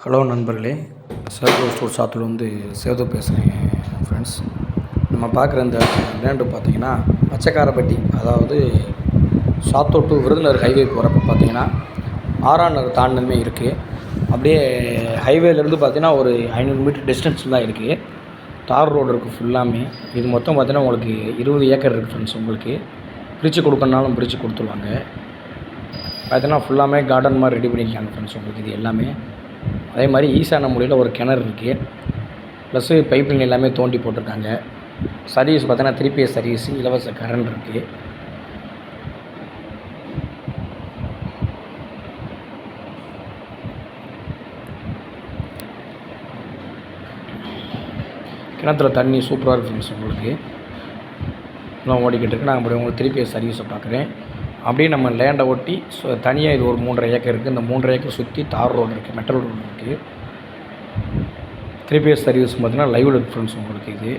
Hello நண்பர்களே, save store சாத்தூர்லேருந்து Setu பேசுகிறேன் friends. நம்ம பார்க்குற இந்த லேண்டு பார்த்தீங்கன்னா பச்சைக்காரப்பட்டி, அதாவது சாத்தூர் டு விருதுநகர் ஹைவே போகிறப்ப பார்த்தீங்கன்னா ஆறாநகர் தாண்டினதுமே இருக்குது. அப்படியே ஹைவேலேருந்து பார்த்தீங்கன்னா ஒரு 500 மீட்டர் டிஸ்டன்ஸ் தான் இருக்குது. தார் ரோடு இருக்குது ஃபுல்லாமே. இது மொத்தம் பார்த்தீங்கன்னா உங்களுக்கு 20 ஏக்கர் இருக்குது ஃப்ரெண்ட்ஸ். உங்களுக்கு பிரித்து கொடுக்கணுனாலும் பிரித்து கொடுத்துருவாங்க. பார்த்தீங்கன்னா ஃபுல்லாமே கார்டன் மாதிரி ரெடி பண்ணியிருக்காங்க ஃப்ரெண்ட்ஸ். உங்களுக்கு இது எல்லாமே அதே மாதிரி ஈசான மூலையில் ஒரு கிணறு இருக்குது. ப்ளஸ்ஸு பைப்லைன் எல்லாமே தோண்டி போட்டிருக்காங்க. சர்வீஸ் பார்த்தீங்கன்னா 3 PS சர்வீஸு, இலவச கரண்ட் இருக்குது. கிணத்துல தண்ணி சூப்பராக இருக்குது ஃப்ரெண்ட்ஸ். உங்களுக்கு இன்னும் ஓடிக்கிட்டு இருக்குது. நான் அப்படி உங்களுக்கு 3 PS சர்வீஸை பார்க்குறேன். அப்படியே நம்ம லேண்டை ஒட்டி தனியாக இது ஒரு 3.5 ஏக்கர் இருக்குது. இந்த 3.5 ஏக்கர் சுற்றி தார் ரோடு இருக்குது, மெட்டல் ரோடு இருக்குது. 3 PS சர்வீஸ் பார்த்தீங்கன்னா லைவ் டிஃப்ரென்ஸ் உங்களுக்கு. இது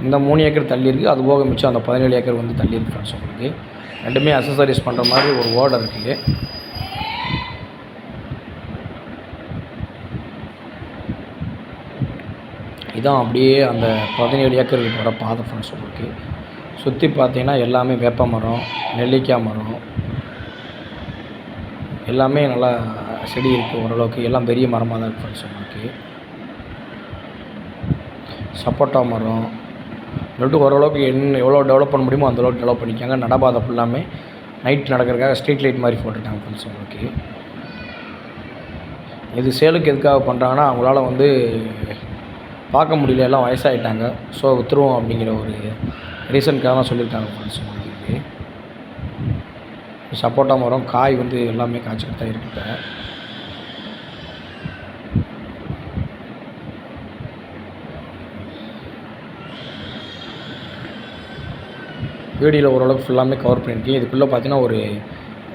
இந்த 3 ஏக்கர் தள்ளி இருக்குது. அது போக மிச்சம் அந்த 17 ஏக்கர் வந்து தள்ளி இருக்குது ஃப்ரெண்ட்ஸ். உங்களுக்கு ரெண்டுமே அக்சசரிஸ் பண்ணுற மாதிரி ஒரு ஓடை இருக்குது. இதான் அப்படியே அந்த 17 ஏக்கருக்கு போகிற பாதை ஃப்ரெண்ட்ஸ். உங்களுக்கு சுற்றி பார்த்தீங்கன்னா எல்லாமே வேப்ப மரம், நெல்லிக்காய் மரம், எல்லாமே நல்லா செடி இருக்குது. ஓரளவுக்கு எல்லாம் பெரிய மரமாக தான் இருக்குது ஃப்ரெண்ட்ஸ். உங்களுக்கு சப்போட்டா மரம் சொல்லிட்டு ஓரளவுக்கு எவ்வளோ டெவலப் பண்ண முடியுமோ அந்தளவுக்கு டெவலப் பண்ணிக்காங்க. நடபாதை ஃபுல்லாமே நைட் நடக்கிறதுக்காக ஸ்ட்ரீட் லைட் மாதிரி போட்டிருக்காங்க ஃப்ரெண்ட்ஸ். உங்களுக்கு இது சேலுக்கு எதுக்காக பண்ணுறாங்கன்னா, அவங்களால வந்து பார்க்க முடியல, எல்லாம் வயசாகிட்டாங்க, ஸோ விற்றுருவோம் அப்படிங்கிற ஒரு ரீசனுக்காக தான் சொல்லியிருக்காங்க ஃப்ரெண்ட்ஸ். உங்களுக்கு சப்போட்டா மரம் காய் வந்து எல்லாமே காய்ச்சிக்கிட்டு தான் இருக்குது. வீடியோவில் ஓரளவுக்கு ஃபுல்லாமே கவர் பண்ணியிருக்கேன். இதுக்குள்ளே பார்த்தீங்கன்னா ஒரு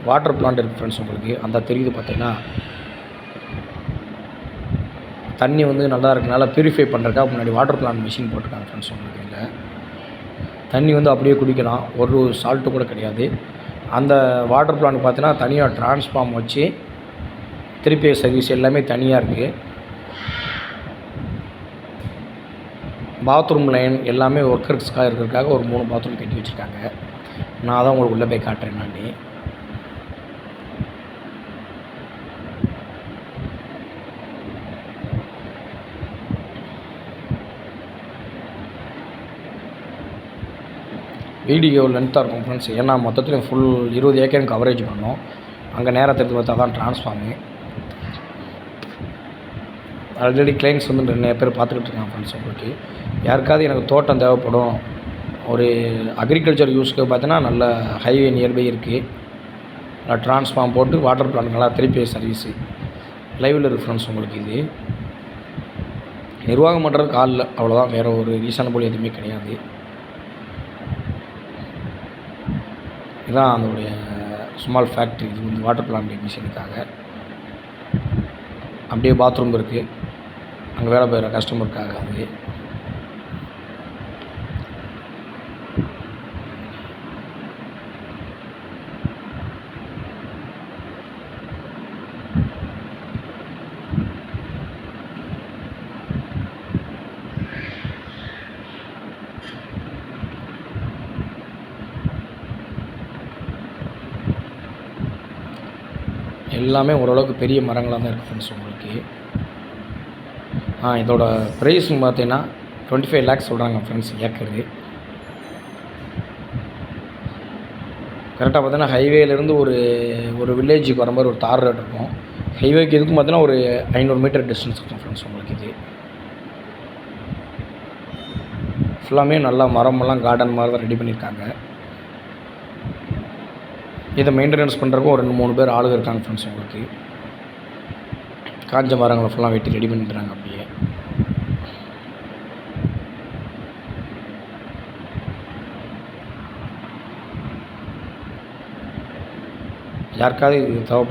வாட்டர் பிளான்ட் இருக்குது ஃப்ரெண்ட்ஸ். உங்களுக்கு அந்த தெரியுது பார்த்தீங்கன்னா தண்ணி வந்து நல்லா இருக்கனால ப்யூரிஃபை பண்ணுறதுக்காக முன்னாடி வாட்டர் பிளான்ட் மிஷின் போட்டிருக்காங்க ஃப்ரெண்ட்ஸ். உங்களுக்கு இல்லை தண்ணி வந்து அப்படியே குடிக்கலாம், ஒரு சால்ட்டு கூட கிடையாது. அந்த வாட்டர் பிளான்ட் பார்த்தீங்கன்னா தனியாக டிரான்ஸ்ஃபார்ம் வச்சு 3 PS சர்வீஸ் எல்லாமே தனியாக இருக்குது. பாத்ரூம் லைன் எல்லாமே ஒர்க்கர்ஸ்க்காக இருக்கிறதுக்காக ஒரு 3 பாத்ரூம் கட்டி வச்சுருக்காங்க. நான் தான் உங்களுக்கு உள்ளே போய் காட்டுறேன். நான் வீடியோ லென்த்தாக இருக்கும் ஃப்ரெண்ட்ஸ். ஏன்னா மொத்தத்தில் ஃபுல் 20 ஏக்கர் கவரேஜ் பண்ணோம். அங்கே நேரத்தை எடுத்து பார்த்தா தான் டிரான்ஸ்ஃபார்மு. ஆல்ரெடி கிளைண்ட்ஸ் வந்து நிறைய பேர் பார்த்துக்கிட்டு இருக்காங்க ஃப்ரெண்ட்ஸ். உங்களுக்கு யாருக்காவது எனக்கு தோட்டம் தேவைப்படும், ஒரு அக்ரிகல்ச்சர் யூஸ்க்கு பார்த்தீங்கன்னா நல்ல ஹைவே நியர்பை இருக்குது, டிரான்ஸ்ஃபார்ம் போட்டு வாட்டர் பிளான்ட் நல்லா 3 PS சர்வீஸு லைவில் இருக்குது ஃப்ரெண்ட்ஸ். உங்களுக்கு இது நிர்வாகம் பண்ணுறதுக்கு ஆள் இல்லை, அவ்வளோதான். வேறு ஒரு ரீசனபிள் எதுவுமே கிடையாது. இதுதான் அதனுடைய ஸ்மால் ஃபேக்ட்ரி. இது வந்து வாட்டர் பிளான்ட் மிஷினுக்காக. அப்படியே பாத்ரூம் இருக்குது, அங்கே வேலை போகிற கஸ்டமருக்காக. அது எல்லாமே ஓரளவுக்கு பெரிய மரங்களாக தான் இருக்குது ஃப்ரெண்ட்ஸ். உங்களுக்கு இதோட ப்ரைஸுன்னு பார்த்தீங்கன்னா 25 lakhs சொல்கிறாங்க ஃப்ரெண்ட்ஸ் ஏக்கரு. கரெக்டாக பார்த்தீங்கன்னா ஹைவேலேருந்து ஒரு வில்லேஜுக்கு வர மாதிரி ஒரு தார் ரோடு இருக்கும். ஹைவேக்கு எதுக்கும் பார்த்தீங்கன்னா ஒரு 500 மீட்டர் டிஸ்டன்ஸ் இருக்கும் ஃப்ரெண்ட்ஸ். உங்களுக்கு இது ஃபுல்லாமே நல்லா மரமெல்லாம் கார்டன் மாதிரி தான் ரெடி பண்ணியிருக்காங்க. இதை மெயின்டெனன்ஸ் பண்ணுறக்கும் ஒரு 2-3 பேர் ஆளுங்க இருக்காங்க ஃப்ரெண்ட்ஸ். உங்களுக்கு காஞ்ச மரங்களை ஃபுல்லாக வெட்டி ரெடி பண்ணிட்டுறாங்க. அப்படியே யாருக்காவது இது தேவை